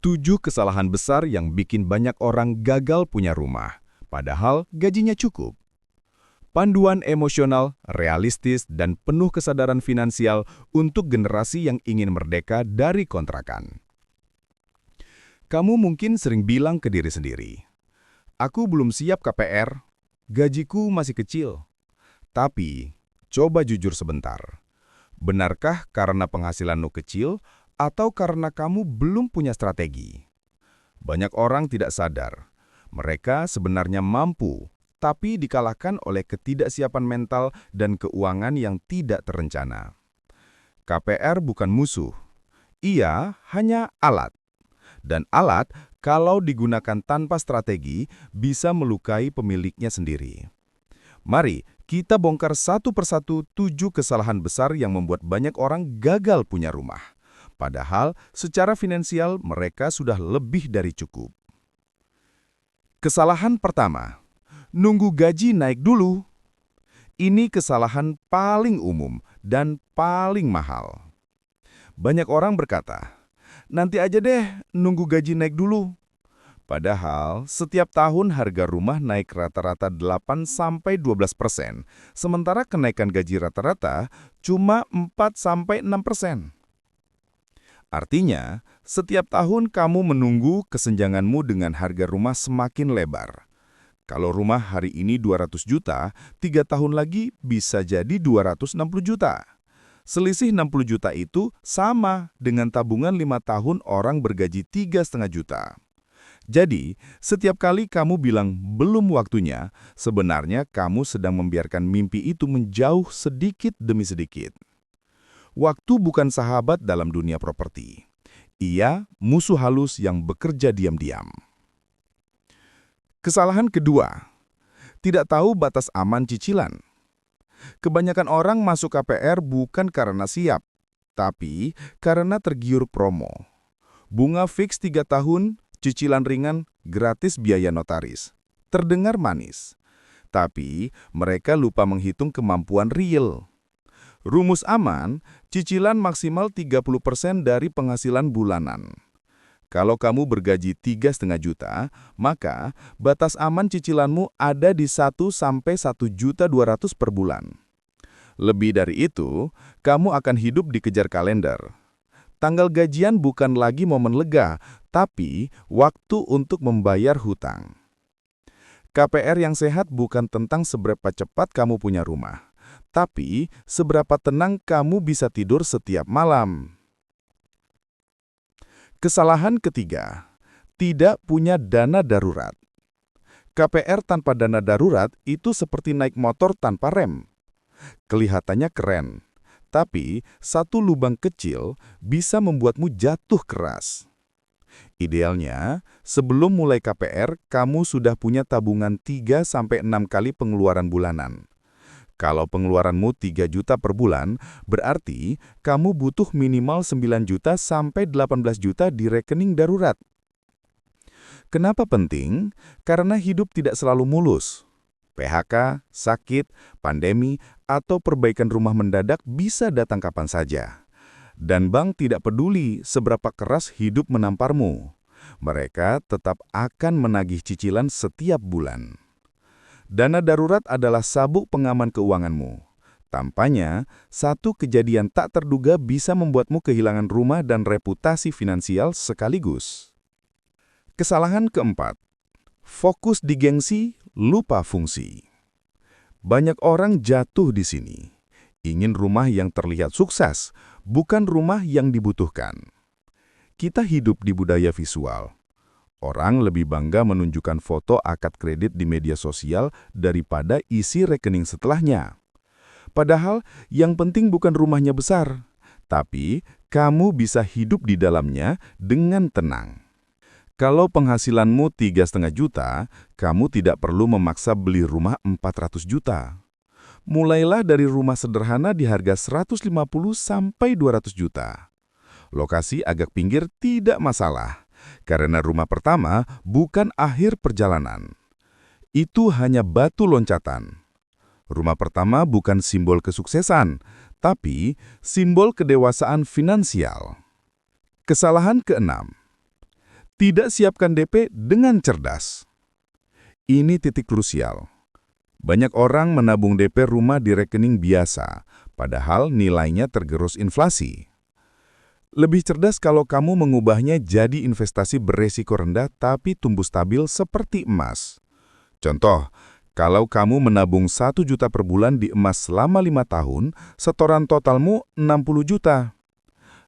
7 kesalahan besar yang bikin banyak orang gagal punya rumah, padahal gajinya cukup. Panduan emosional, realistis, dan penuh kesadaran finansial untuk generasi yang ingin merdeka dari kontrakan. Kamu mungkin sering bilang ke diri sendiri, "Aku belum siap KPR, gajiku masih kecil." Tapi, coba jujur sebentar. Benarkah karena penghasilanmu kecil atau karena kamu belum punya strategi? Banyak orang tidak sadar. Mereka sebenarnya mampu, tapi dikalahkan oleh ketidaksiapan mental dan keuangan yang tidak terencana. KPR bukan musuh. Ia hanya alat. Dan alat, kalau digunakan tanpa strategi, bisa melukai pemiliknya sendiri. Mari kita bongkar satu persatu 7 kesalahan besar yang membuat banyak orang gagal punya rumah. Padahal secara finansial mereka sudah lebih dari cukup. Kesalahan pertama, nunggu gaji naik dulu. Ini kesalahan paling umum dan paling mahal. Banyak orang berkata, "Nanti aja deh, nunggu gaji naik dulu." Padahal, setiap tahun harga rumah naik rata-rata 8–12%, sementara kenaikan gaji rata-rata cuma 4–6%. Artinya, setiap tahun kamu menunggu kesenjanganmu dengan harga rumah semakin lebar. Kalau rumah hari ini 200 juta, 3 tahun lagi bisa jadi 260 juta. Selisih 60 juta itu sama dengan tabungan 5 tahun orang bergaji 3,5 juta. Jadi, setiap kali kamu bilang belum waktunya, sebenarnya kamu sedang membiarkan mimpi itu menjauh sedikit demi sedikit. Waktu bukan sahabat dalam dunia properti. Ia musuh halus yang bekerja diam-diam. Kesalahan kedua, tidak tahu batas aman cicilan. Kebanyakan orang masuk KPR bukan karena siap, tapi karena tergiur promo. Bunga fix 3 tahun, cicilan ringan, gratis biaya notaris. Terdengar manis. Tapi mereka lupa menghitung kemampuan real. Rumus aman, cicilan maksimal 30% dari penghasilan bulanan. Kalau kamu bergaji 3,5 juta, maka batas aman cicilanmu ada di 1–1,200.000 per bulan. Lebih dari itu, kamu akan hidup dikejar kalender. Tanggal gajian bukan lagi momen lega, tapi waktu untuk membayar hutang. KPR yang sehat bukan tentang seberapa cepat kamu punya rumah, tapi seberapa tenang kamu bisa tidur setiap malam. Kesalahan ketiga, tidak punya dana darurat. KPR tanpa dana darurat itu seperti naik motor tanpa rem. Kelihatannya keren, tapi satu lubang kecil bisa membuatmu jatuh keras. Idealnya, sebelum mulai KPR, kamu sudah punya tabungan 3–6 kali pengeluaran bulanan. Kalau pengeluaranmu 3 juta per bulan, berarti kamu butuh minimal 9 juta sampai 18 juta di rekening darurat. Kenapa penting? Karena hidup tidak selalu mulus. PHK, sakit, pandemi, atau perbaikan rumah mendadak bisa datang kapan saja. Dan bank tidak peduli seberapa keras hidup menamparmu. Mereka tetap akan menagih cicilan setiap bulan. Dana darurat adalah sabuk pengaman keuanganmu. Tampaknya, satu kejadian tak terduga bisa membuatmu kehilangan rumah dan reputasi finansial sekaligus. Kesalahan keempat, fokus di gengsi, lupa fungsi. Banyak orang jatuh di sini. Ingin rumah yang terlihat sukses, bukan rumah yang dibutuhkan. Kita hidup di budaya visual. Orang lebih bangga menunjukkan foto akad kredit di media sosial daripada isi rekening setelahnya. Padahal yang penting bukan rumahnya besar, tapi kamu bisa hidup di dalamnya dengan tenang. Kalau penghasilanmu 3,5 juta, kamu tidak perlu memaksa beli rumah 400 juta. Mulailah dari rumah sederhana di harga 150–200 juta. Lokasi agak pinggir tidak masalah. Karena rumah pertama bukan akhir perjalanan. Itu hanya batu loncatan. Rumah pertama bukan simbol kesuksesan, tapi simbol kedewasaan finansial. Kesalahan keenam, Tidak siapkan DP dengan cerdas. Ini titik krusial. Banyak orang menabung DP rumah di rekening biasa, padahal nilainya tergerus inflasi. Lebih cerdas kalau kamu mengubahnya jadi investasi beresiko rendah tapi tumbuh stabil seperti emas. Contoh, kalau kamu menabung 1 juta per bulan di emas selama 5 tahun, setoran totalmu 60 juta.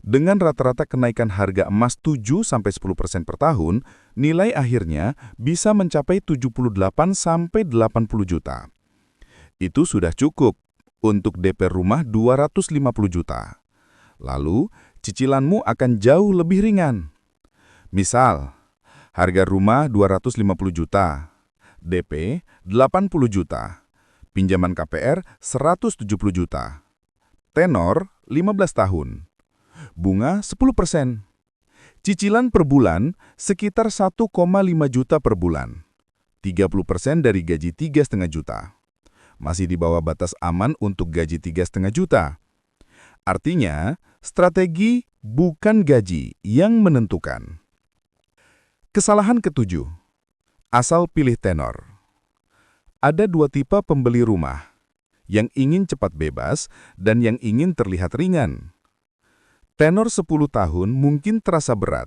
Dengan rata-rata kenaikan harga emas 7-10% per tahun, nilai akhirnya bisa mencapai 78-80 juta. Itu sudah cukup untuk DP rumah 250 juta. Lalu, cicilanmu akan jauh lebih ringan. Misal, harga rumah 250 juta, DP 80 juta, pinjaman KPR 170 juta, tenor 15 tahun, bunga 10%, cicilan per bulan sekitar 1,5 juta per bulan, 30% dari gaji 3,5 juta. Masih di bawah batas aman untuk gaji 3,5 juta. Artinya, strategi bukan gaji yang menentukan. Kesalahan ketujuh, asal pilih tenor. Ada 2 tipe pembeli rumah, yang ingin cepat bebas dan yang ingin terlihat ringan. Tenor 10 tahun mungkin terasa berat,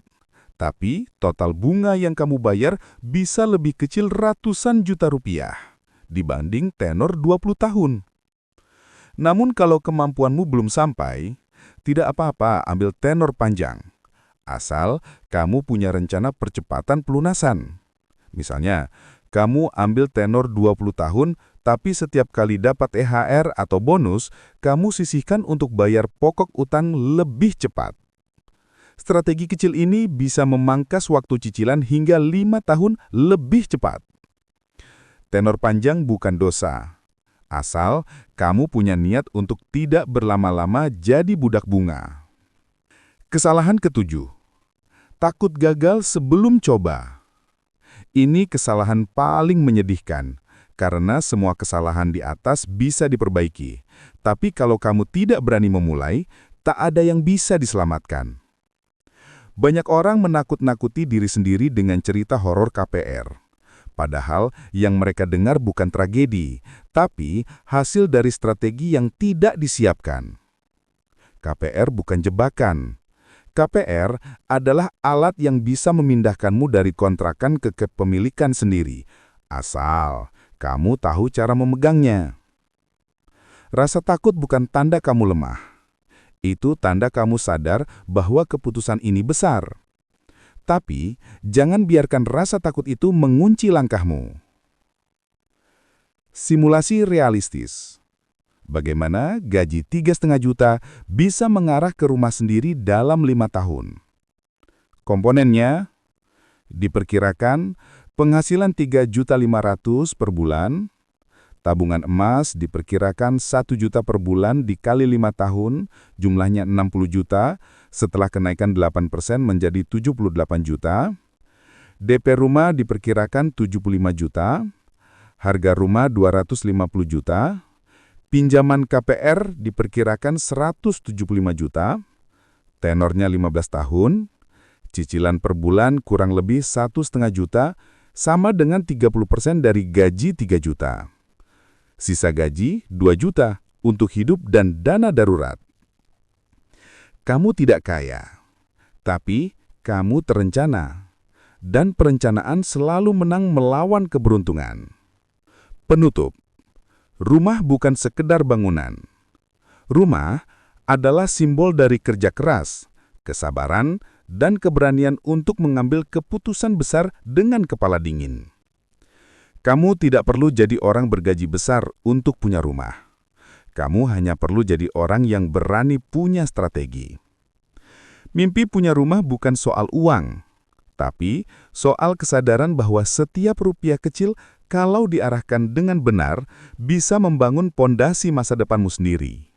tapi total bunga yang kamu bayar bisa lebih kecil ratusan juta rupiah dibanding tenor 20 tahun. Namun kalau kemampuanmu belum sampai, tidak apa-apa ambil tenor panjang. Asal kamu punya rencana percepatan pelunasan. Misalnya, kamu ambil tenor 20 tahun, tapi setiap kali dapat THR atau bonus, kamu sisihkan untuk bayar pokok utang lebih cepat. Strategi kecil ini bisa memangkas waktu cicilan hingga 5 tahun lebih cepat. Tenor panjang bukan dosa. Asal kamu punya niat untuk tidak berlama-lama jadi budak bunga. Kesalahan ketujuh, takut gagal sebelum coba. Ini kesalahan paling menyedihkan, karena semua kesalahan di atas bisa diperbaiki. Tapi kalau kamu tidak berani memulai, tak ada yang bisa diselamatkan. Banyak orang menakut-nakuti diri sendiri dengan cerita horor KPR. Padahal yang mereka dengar bukan tragedi, tapi hasil dari strategi yang tidak disiapkan. KPR bukan jebakan. KPR adalah alat yang bisa memindahkanmu dari kontrakan ke kepemilikan sendiri, asal kamu tahu cara memegangnya. Rasa takut bukan tanda kamu lemah. Itu tanda kamu sadar bahwa keputusan ini besar. Tapi, jangan biarkan rasa takut itu mengunci langkahmu. Simulasi realistis. Bagaimana gaji 3,5 juta bisa mengarah ke rumah sendiri dalam 5 tahun? Komponennya, diperkirakan penghasilan 3.500.000 per bulan, tabungan emas diperkirakan 1 juta per bulan dikali 5 tahun, jumlahnya 60 juta, setelah kenaikan 8% menjadi 78 juta. DP rumah diperkirakan 75 juta, harga rumah 250 juta, pinjaman KPR diperkirakan 175 juta, tenornya 15 tahun, cicilan per bulan kurang lebih 1,5 juta, sama dengan 30% dari gaji 3 juta. Sisa gaji 2 juta untuk hidup dan dana darurat. Kamu tidak kaya, tapi kamu terencana. Dan perencanaan selalu menang melawan keberuntungan. Penutup, rumah bukan sekedar bangunan. Rumah adalah simbol dari kerja keras, kesabaran, dan keberanian untuk mengambil keputusan besar dengan kepala dingin. Kamu tidak perlu jadi orang bergaji besar untuk punya rumah. Kamu hanya perlu jadi orang yang berani punya strategi. Mimpi punya rumah bukan soal uang, tapi soal kesadaran bahwa setiap rupiah kecil kalau diarahkan dengan benar bisa membangun pondasi masa depanmu sendiri.